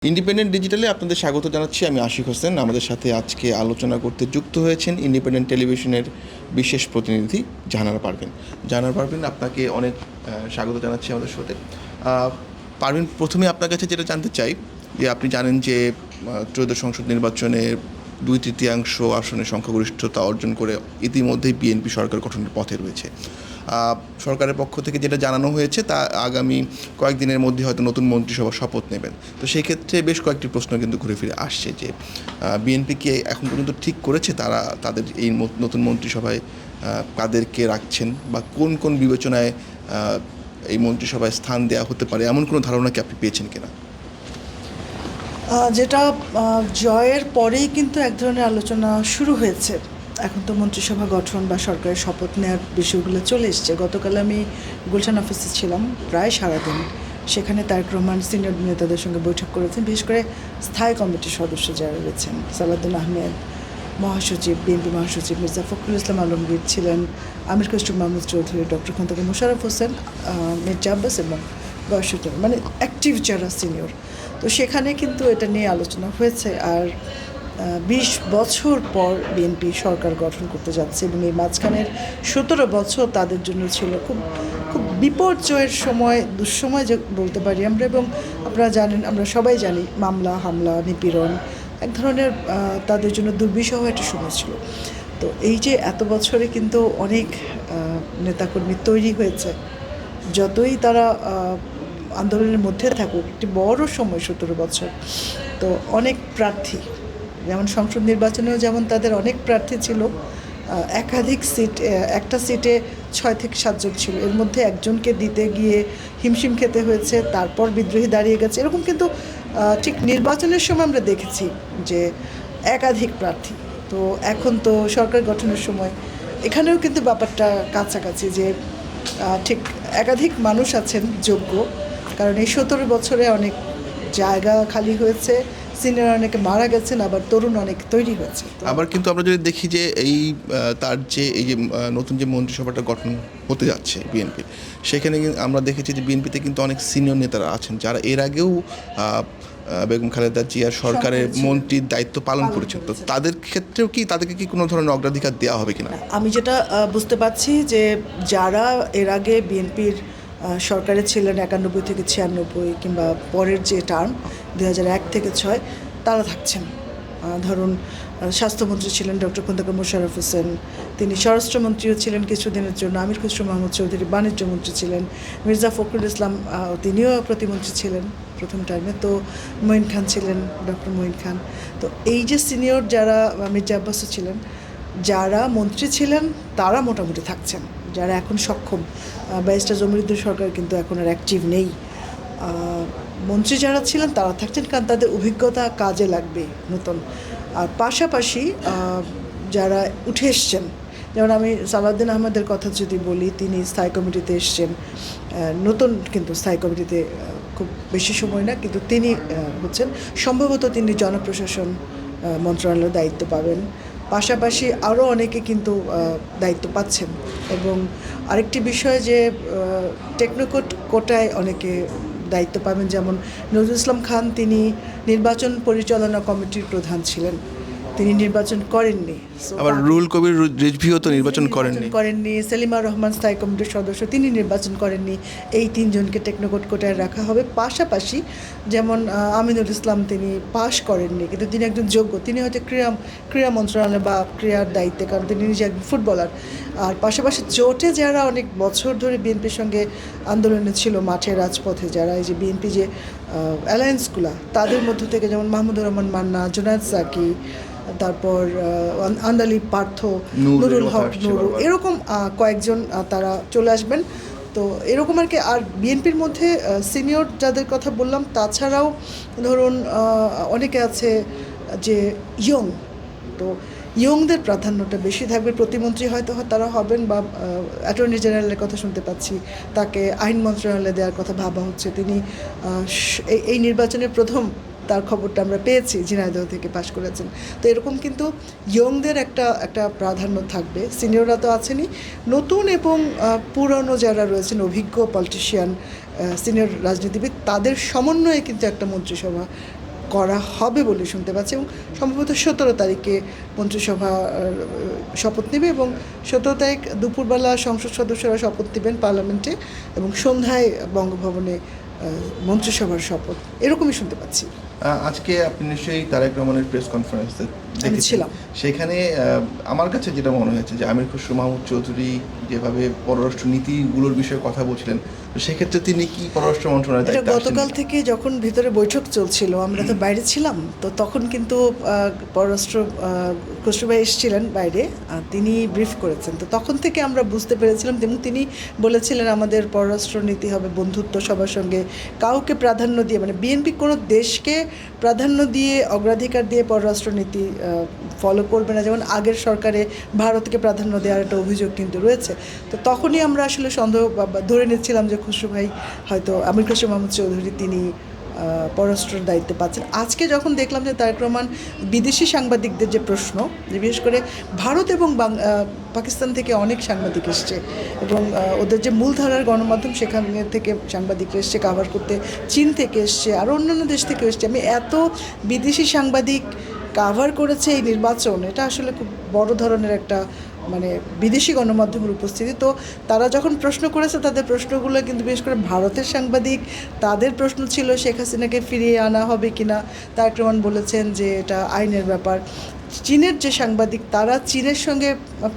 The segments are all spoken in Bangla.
ইন্ডিপেন্ডেন্ট ডিজিটালে আপনাদের স্বাগত জানাচ্ছি। আমি আশিক হোসেন। আমাদের সাথে আজকে আলোচনা করতে যুক্ত হয়েছেন ইন্ডিপেন্ডেন্ট টেলিভিশনের বিশেষ প্রতিনিধি জাহানারা পারভীন। জাহানারা পারভীন, আপনাকে অনেক স্বাগত জানাচ্ছি আমাদের শোতে। পারভীন, প্রথমে আপনার কাছে যেটা জানতে চাই যে আপনি জানেন যে ত্রয়োদশ সংসদ নির্বাচনে 2/3 আসনে সংখ্যাগরিষ্ঠতা অর্জন করে ইতিমধ্যেই বিএনপি সরকার গঠনের পথে রয়েছে। সরকারের পক্ষ থেকে যেটা জানানো হয়েছে তা আগামী কয়েকদিনের মধ্যে হয়তো নতুন মন্ত্রিসভা শপথ নেবেন। তো সেই ক্ষেত্রে বেশ কয়েকটি প্রশ্ন কিন্তু ঘুরে ফিরে আসছে যে বিএনপি কি এখন পর্যন্ত ঠিক করেছে তারা তাদের এই নতুন মন্ত্রিসভায় কাদেরকে রাখছেন, বা কোন কোন বিবেচনায় এই মন্ত্রিসভায় স্থান দেওয়া হতে পারে, এমন কোনো ধারণা কি আপনি পেয়েছেন কিনা? যেটা জয়ের পরেই কিন্তু এক ধরনের আলোচনা শুরু হয়েছে। এখন তো মন্ত্রিসভা গঠন বা সরকারের শপথ নেওয়ার বিষয়গুলো চলে এসছে। গতকাল আমি গুলশান অফিসে ছিলাম প্রায় সারাদিন। সেখানে তারেক রহমান সিনিয়র নেতাদের সঙ্গে বৈঠক করেছেন, বিশেষ করে স্থায়ী কমিটির সদস্য যারা রয়েছেন, সালাউদ্দিন আহমেদ মহাসচিব, বিএনপি মহাসচিব মির্জা ফখরুল ইসলাম আলমগীর ছিলেন, আমির খসরু মাহমুদ চৌধুরী, ডক্টর খন্দকার মোশাররফ হোসেন, মির্জা আব্বাস এবং বয়সী মানে অ্যাক্টিভ যারা সিনিয়র। তো সেখানে কিন্তু এটা নিয়ে আলোচনা হয়েছে। আর 20 বছর পর বিএনপি সরকার গঠন করতে যাচ্ছে এবং এই মাঝখানের 17 বছর তাদের জন্য ছিল খুব খুব বিপর্যয়ের সময়, দুঃসময় যে বলতে পারি আমরা। এবং আপনারা জানেন, আমরা সবাই জানি, মামলা হামলা নিপীড়ন এক ধরনের তাদের জন্য দুর্বিষহ একটা সময় ছিল। তো এই যে এত বছরে কিন্তু অনেক নেতাকর্মী তৈরি হয়েছে, যতই তারা আন্দোলনের মধ্যে থাকুক, একটি বড় সময় 17 বছর। তো অনেক প্রার্থী, যেমন সংসদ নির্বাচনেও যেমন তাদের অনেক প্রার্থী ছিল, একাধিক সিট, একটা সিটে 6 থেকে 7 জন ছিল, এর মধ্যে একজনকে দিতে গিয়ে হিমশিম খেতে হয়েছে, তারপর বিদ্রোহী দাঁড়িয়ে গেছে। এরকম কিন্তু ঠিক নির্বাচনের সময় আমরা দেখেছি যে একাধিক প্রার্থী। তো এখন তো সরকার গঠনের সময় এখানেও কিন্তু ব্যাপারটা কাছাকাছি, যে ঠিক একাধিক মানুষ আছেন যোগ্য, কারণ এই 17 বছরে অনেক জায়গা খালি হয়েছে, সিনিয়র অনেকে মারা গেছেন, আবার তরুণ অনেক তৈরি হয়েছে। আবার কিন্তু আমরা যদি দেখি যে এই তার যে এই যে নতুন যে মন্ত্রিসভাটা গঠন হতে যাচ্ছে বিএনপির, সেখানে আমরা দেখেছি যে বিএনপিতে কিন্তু অনেক সিনিয়র নেতারা আছেন যারা এর আগেও বেগম খালেদা জিয়ার সরকারের মন্ত্রীর দায়িত্ব পালন করেছেন। তো তাদের ক্ষেত্রেও কি তাদেরকে কি কোনো ধরনের অগ্রাধিকার দেওয়া হবে কিনা? আমি যেটা বুঝতে পারছি যে যারা এর আগে বিএনপির সরকারে ছিলেন 91 থেকে 96 কিংবা পরের যে টার্ম 2001 থেকে 6, তারা থাকছেন। ধরুন, স্বাস্থ্যমন্ত্রী ছিলেন ডক্টর খন্দকার মোশাররফ হোসেন, তিনি স্বরাষ্ট্রমন্ত্রীও ছিলেন কিছুদিনের জন্য, আমির খসরু মাহমুদ চৌধুরী বাণিজ্য মন্ত্রী ছিলেন, মির্জা ফখরুল ইসলাম তিনিও প্রতিমন্ত্রী ছিলেন প্রথম টাইমে, তো মঈন খান ছিলেন, ডক্টর মঈন খান। তো এই যে সিনিয়র যারা, মির্জা আব্বাসও ছিলেন, যারা মন্ত্রী ছিলেন তারা মোটামুটি থাকছেন। যারা এখন সক্ষম, ব্যারিস্টার জমিরুদ্দিন সরকার কিন্তু এখন আর অ্যাক্টিভ নেই, মন্ত্রী যারা ছিলেন তারা থাকছেন, কারণ তাদের অভিজ্ঞতা কাজে লাগবে নতুন। আর পাশাপাশি যারা উঠে এসছেন, যেমন আমি সালাউদ্দিন আহমেদের কথা যদি বলি, তিনি স্থায়ী কমিটিতে এসছেন, নতুন কিন্তু স্থায়ী কমিটিতে খুব বেশি সময় না, কিন্তু তিনি হচ্ছেন, সম্ভবত তিনি জনপ্রশাসন মন্ত্রণালয়ের দায়িত্ব পাবেন। পাশাপাশি আরও অনেকে কিন্তু দায়িত্ব পাচ্ছেন। এবং আরেকটি বিষয় যে টেকনোকট কোটায় অনেকে দায়িত্ব পাবেন, যেমন নজরুল ইসলাম খান, তিনি নির্বাচন পরিচালনা কমিটির প্রধান ছিলেন, তিনি নির্বাচন করেননি। আবার রুহুল কবির রিজভীও তো নির্বাচন করেননি। সেলিমা রহমান স্থায়ী কমিটির সদস্য, তিনি নির্বাচন করেননি। এই 3 জনকে টেকনোকট কোটায় রাখা হবে। পাশাপাশি যেমন আমিনুল ইসলাম, তিনি পাশ করেননি, কিন্তু তিনি একজন যোগ্য, তিনি হয়তো ক্রীড়া মন্ত্রণালয় বা ক্রীড়ার দায়িত্বে, কারণ তিনি নিজে একজন ফুটবলার। আর পাশাপাশি জোটে যারা অনেক বছর ধরে বিএনপির সঙ্গে আন্দোলনে ছিল, মাঠে রাজপথে যারা, এই যে বিএনপি যে অ্যালায়েন্সগুলা, তাদের মধ্য থেকে যেমন মাহমুদুর রহমান মান্না, জুনায়েদ সাকি, তারপর আন্দালি পার্থ, নুরুল হক নুরু, এরকম কয়েকজন তারা চলে আসবেন। তো এরকম আর কি। আর বিএনপির মধ্যে সিনিয়র যাদের কথা বললাম, তাছাড়াও ধরুন অনেকে আছে যে ইয়ং, তো ইয়ংদের প্রাধান্যটা বেশি থাকবে। প্রতিমন্ত্রী হয়তো তারা হবেন, বা অ্যাটর্নি জেনারেলের কথা শুনতে পাচ্ছি, তাকে আইন মন্ত্রণালয়ে দেওয়ার কথা ভাবা হচ্ছে। তিনি এই নির্বাচনের প্রথম তার খবরটা আমরা পেয়েছি, ঝিনাইদহ থেকে পাশ করেছেন। তো এরকম কিন্তু ইয়ংদের একটা প্রাধান্য থাকবে। সিনিয়ররা তো আছেনই, নতুন এবং পুরনো যারা রয়েছেন, অভিজ্ঞ পলিটিশিয়ান, সিনিয়র রাজনীতিবিদ, তাদের সমন্বয়ে কিন্তু একটা মন্ত্রিসভা করা হবে বলে শুনতে পাচ্ছি এবং সম্ভবত 17 তারিখে মন্ত্রিসভা শপথ নেবে এবং 17 তারিখ দুপুরবেলা সংসদ সদস্যরা শপথ নেবেন পার্লামেন্টে এবং সন্ধ্যায় বঙ্গভবনে মন্ত্রিসভার শপথ এরকমই শুনতে পাচ্ছি। আজকে আপনি নিশ্চয়ই তারেক রহমানের প্রেস কনফারেন্সে ছিলাম। সেখানে আমার কাছে যেটা মনে হয়েছে যে আমির খসরু মাহমুদ চৌধুরী যেভাবে পররাষ্ট্র নীতিগুলোর বিষয়ে কথা বলছিলেন, তো সেক্ষেত্রে তিনি কি পররাষ্ট্র মন্ত্রণালয়ের এটা গতকাল থেকে যখন ভিতরে বৈঠক চলছিল, আমরা তো বাইরে ছিলাম, তো তখন কিন্তু পররাষ্ট্র খসরু ভাই এসেছিলেন বাইরে, তিনি ব্রিফ করেছেন, তো তখন থেকে আমরা বুঝতে পেরেছিলাম এবং তিনি বলেছিলেন আমাদের পররাষ্ট্র নীতি হবে বন্ধুত্ব, সবার সঙ্গে কাউকে প্রাধান্য দিয়ে, মানে বিএনপি কোনো দেশকে প্রাধান্য দিয়ে অগ্রাধিকার দিয়ে পররাষ্ট্র নীতি ফলো করবে না, যেমন আগের সরকারে ভারতকে প্রাধান্য দেওয়ার একটা অভিযোগ কিন্তু রয়েছে। তো তখনই আমরা আসলে সন্দেহ ধরে নিচ্ছিলাম যে খসরু ভাই হয়তো আমির খসরু মাহমুদ চৌধুরী তিনি পররাষ্ট্রের দায়িত্বে পাচ্ছেন। আজকে যখন দেখলাম যে তারেক রহমান বিদেশি সাংবাদিকদের যে প্রশ্ন, যে বিশেষ করে ভারত এবং পাকিস্তান থেকে অনেক সাংবাদিক এসছে এবং ওদের যে মূলধারার গণমাধ্যম সেখান থেকে সাংবাদিক এসছে কাভার করতে, চীন থেকে এসছে, আরও অন্যান্য দেশ থেকে এসছে। আমি এত বিদেশি সাংবাদিক কাভার করেছে এই নির্বাচন, এটা আসলে খুব বড় ধরনের একটা মানে বিদেশি গণমাধ্যমের উপস্থিতি। তো তারা যখন প্রশ্ন করেছে তাদের প্রশ্নগুলো কিন্তু বিশেষ করে ভারতের সাংবাদিক, তাদের প্রশ্ন ছিল শেখ হাসিনাকে ফিরিয়ে আনা হবে কিনা, তারেক রহমান বলেছেন যে এটা আইনের ব্যাপার। চীনের যে সাংবাদিক তারা চীনের সঙ্গে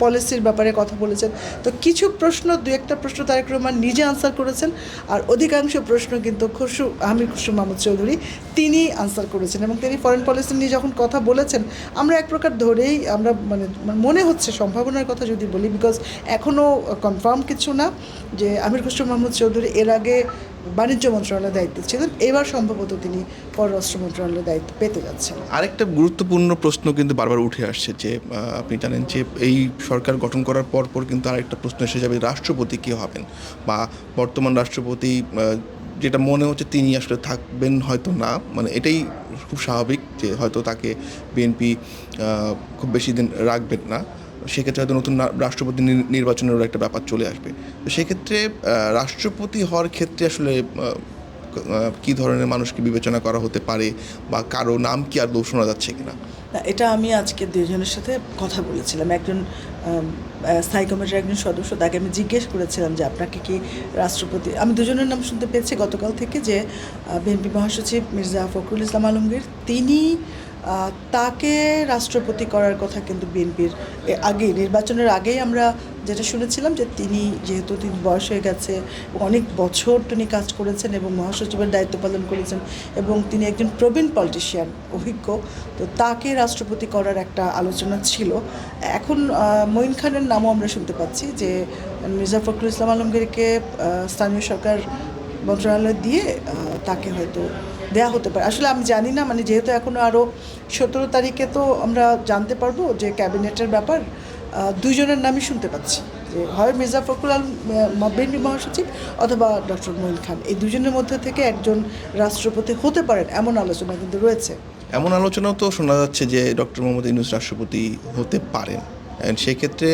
পলিসির ব্যাপারে কথা বলেছেন। তো কিছু প্রশ্ন, দু একটা প্রশ্ন তারেক রহমান নিজে আনসার করেছেন, আর অধিকাংশ প্রশ্ন কিন্তু আমির খসরু মাহমুদ চৌধুরী তিনি আনসার করেছেন এবং তিনি ফরেন পলিসি নিয়ে যখন কথা বলেছেন আমরা এক প্রকার ধরেই আমরা মানে মনে হচ্ছে সম্ভাবনার কথা যদি বলি, বিকজ এখনও কনফার্ম কিছু না যে আমির খসরু মাহমুদ চৌধুরী এর আগে বাণিজ্য মন্ত্রণালয়ের দায়িত্বে ছিলেন, এবার সম্ভবত তিনি পররাষ্ট্র মন্ত্রণালয়ের দায়িত্ব পেতে যাচ্ছেন। আরেকটা গুরুত্বপূর্ণ প্রশ্ন কিন্তু বারবার উঠে আসছে যে আপনি জানেন যে এই সরকার গঠন করার পর কিন্তু আরেকটা প্রশ্ন এসে যাবে রাষ্ট্রপতি কী হবেন, বা বর্তমান রাষ্ট্রপতি যেটা মনে হচ্ছে তিনি আসলে থাকবেন হয়তো না, মানে এটাই খুব স্বাভাবিক যে হয়তো তাকে বিএনপি খুব বেশি দিন রাখবেন না, সেক্ষেত্রে হয়তো নতুন রাষ্ট্রপতি নির্বাচনেরও একটা ব্যাপার চলে আসবে। তো সেক্ষেত্রে রাষ্ট্রপতি হওয়ার ক্ষেত্রে আসলে কী ধরনের মানুষকে বিবেচনা করা হতে পারে বা কারো নাম কি আর শোনা যাচ্ছে কিনা? এটা আমি আজকে দুজনের সাথে কথা বলেছিলাম। একজন স্থায়ী কমিটির একজন সদস্য, তাকে আমি জিজ্ঞেস করেছিলাম যে আপনাকে কি রাষ্ট্রপতি, আমি দুজনের নাম শুনতে পেয়েছি গতকাল থেকে, যে বিএনপি মহাসচিব মির্জা ফখরুল ইসলাম আলমগীর তিনি তাকে রাষ্ট্রপতি করার কথা কিন্তু বিএনপির আগে নির্বাচনের আগেই আমরা যেটা শুনেছিলাম যে তিনি যেহেতু তিনি বয়স হয়ে গেছে, অনেক বছর তিনি কাজ করেছেন এবং মহাসচিবের দায়িত্ব পালন করেছেন এবং তিনি একজন প্রবীণ পলিটিশিয়ান, অভিজ্ঞ, তো তাকে রাষ্ট্রপতি করার একটা আলোচনা ছিল। এখন মঈন খানের নামও আমরা শুনতে পাচ্ছি যে মির্জা ফখরুল ইসলাম আলমগীরকে স্থানীয় সরকার মন্ত্রণালয় দিয়ে তাকে হয়তো দেয়া হতে পারে। আসলে আমি জানি না, মানে যেহেতু এখনও আরও 17 তারিখে তো আমরা জানতে পারবো যে ক্যাবিনেটের ব্যাপার, দুইজনের নামই শুনতে পাচ্ছি যে হয় মির্জা ফখরুল বিএনপি মহাসচিব অথবা ডক্টর মঈন খান, এই দুজনের মধ্যে থেকে একজন রাষ্ট্রপতি হতে পারেন এমন আলোচনা কিন্তু রয়েছে। এমন আলোচনাও তো শোনা যাচ্ছে যে ডক্টর মোহাম্মদ ইউনূস রাষ্ট্রপতি হতে পারেন। সেক্ষেত্রে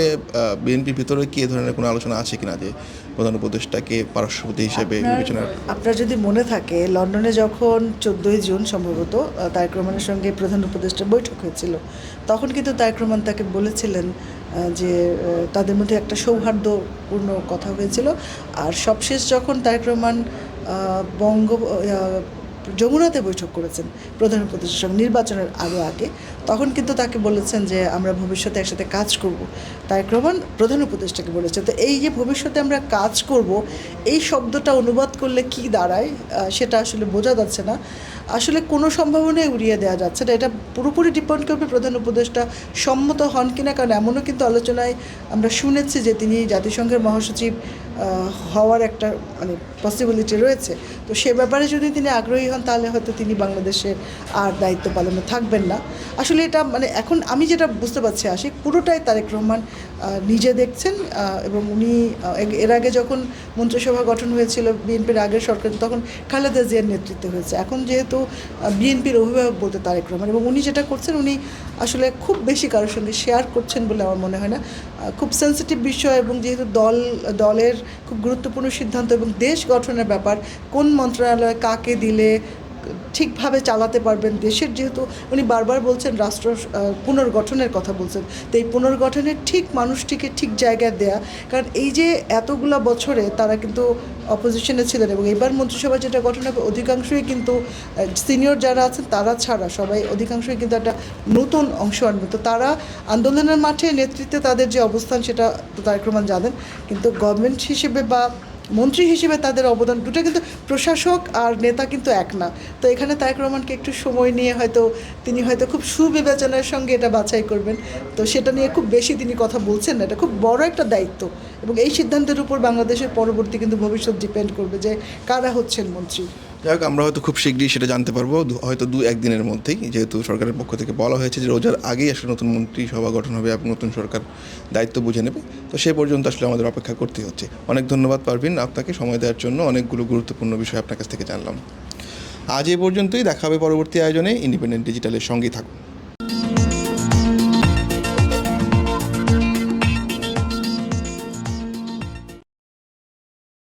বিএনপির ভিতরে কি এ ধরনের কোনো আলোচনা আছে কিনা যে প্রধান উপদেষ্টাকে রাষ্ট্রপতি হিসেবে বিবেচনা? আপনার যদি মনে থাকে লন্ডনে যখন 14ই জুন সম্ভবত তারেক রহমানের সঙ্গে প্রধান উপদেষ্টার বৈঠক হয়েছিল, তখন কিন্তু তারেক রহমান তাকে বলেছিলেন যে তাদের মধ্যে একটা সৌহার্দ্যপূর্ণ কথা হয়েছিল। আর সবশেষ যখন তারেক রহমান যমুনাতে বৈঠক করেছেন প্রধান উপদেষ্টার সঙ্গে নির্বাচনের আগে, তখন কিন্তু তাকে বলেছেন যে আমরা ভবিষ্যতে একসাথে কাজ করব। তারেক রহমান প্রধান উপদেষ্টাকে বলেছে। তো এই যে ভবিষ্যতে আমরা কাজ করব, এই শব্দটা অনুবাদ করলে কি দাঁড়ায় সেটা আসলে বোঝা যাচ্ছে না। আসলে কোনো সম্ভাবনাই উড়িয়ে দেওয়া যাচ্ছে না। এটা পুরোপুরি ডিপেন্ড করবে প্রধান উপদেষ্টা সম্মত হন কিনা, কারণ এমনও কিন্তু আলোচনায় আমরা শুনেছি যে তিনি জাতিসংঘের মহাসচিব হওয়ার একটা মানে পসিবিলিটি রয়েছে। তো সে ব্যাপারে যদি তিনি আগ্রহী হন তাহলে হয়তো তিনি বাংলাদেশে আর দায়িত্ব পালনে থাকবেন না। আসলে এটা মানে এখন আমি যেটা বুঝতে পারছি আশিক, পুরোটাই তারেক রহমান নিজে দেখছেন এবং উনি এর আগে যখন মন্ত্রিসভা গঠন হয়েছিল বিএনপির আগের সরকার, তখন খালেদা জিয়ার নেতৃত্বে হয়েছে। এখন যেহেতু বিএনপির অভিভাবক বলতে তারেক রহমান, এবং উনি যেটা করছেন উনি আসলে খুব বেশি কারোর সঙ্গে শেয়ার করছেন বলে আমার মনে হয় না। খুব সেন্সিটিভ বিষয় এবং যেহেতু দলের খুব গুরুত্বপূর্ণ সিদ্ধান্ত এবং দেশ গঠনের ব্যাপার, কোন মন্ত্রণালয় কাকে দিলে ঠিকভাবে চালাতে পারবেন। দেশের যেহেতু উনি বারবার বলছেন রাষ্ট্র পুনর্গঠনের কথা বলছেন, তো এই পুনর্গঠনের ঠিক মানুষটিকে ঠিক জায়গায় দেয়া, কারণ এই যে এতগুলা বছরে তারা কিন্তু অপোজিশনে ছিলেন এবং এবার মন্ত্রিসভা যেটা গঠন হবে অধিকাংশই কিন্তু সিনিয়র যারা আছেন তারা ছাড়া সবাই অধিকাংশই কিন্তু একটা নতুন অংশ আনবে। তো তারা আন্দোলনের মাঠে নেতৃত্বে তাদের যে অবস্থান সেটা তো তারেক রহমান জানেন, কিন্তু গভর্নমেন্ট হিসেবে বা মন্ত্রী হিসেবে তাদের অবদান দুটো কিন্তু, প্রশাসক আর নেতা কিন্তু এক না। তো এখানে তারেক রহমানকে একটু সময় নিয়ে তিনি হয়তো খুব সুবিবেচনার সঙ্গে এটা বাছাই করবেন। তো সেটা নিয়ে খুব বেশি তিনি কথা বলছেন না, এটা খুব বড় একটা দায়িত্ব এবং এই সিদ্ধান্তের উপর বাংলাদেশের পরবর্তী কিন্তু ভবিষ্যৎ ডিপেন্ড করবে যে কারা হচ্ছেন মন্ত্রী। যাই হোক, আমরা হয়তো খুব শীঘ্রই সেটা জানতে পারবো, হয়তো 2-1 দিনের মধ্যেই, যেহেতু সরকারের পক্ষ থেকে বলা হয়েছে যে রোজার আগেই আসলে নতুন মন্ত্রিসভা গঠন হবে এবং নতুন সরকার দায়িত্ব বুঝে নেবে। তো সে পর্যন্ত আসলে আমাদের অপেক্ষা করতে হচ্ছে। অনেক ধন্যবাদ পারভিন আপনাকে সময় দেওয়ার জন্য, অনেকগুলো গুরুত্বপূর্ণ বিষয় আপনার কাছ থেকে জানলাম। আজ এ পর্যন্তই, দেখা হবে পরবর্তী আয়োজনে। ইন্ডিপেন্ডেন্ট ডিজিটালের সঙ্গেই থাকুন।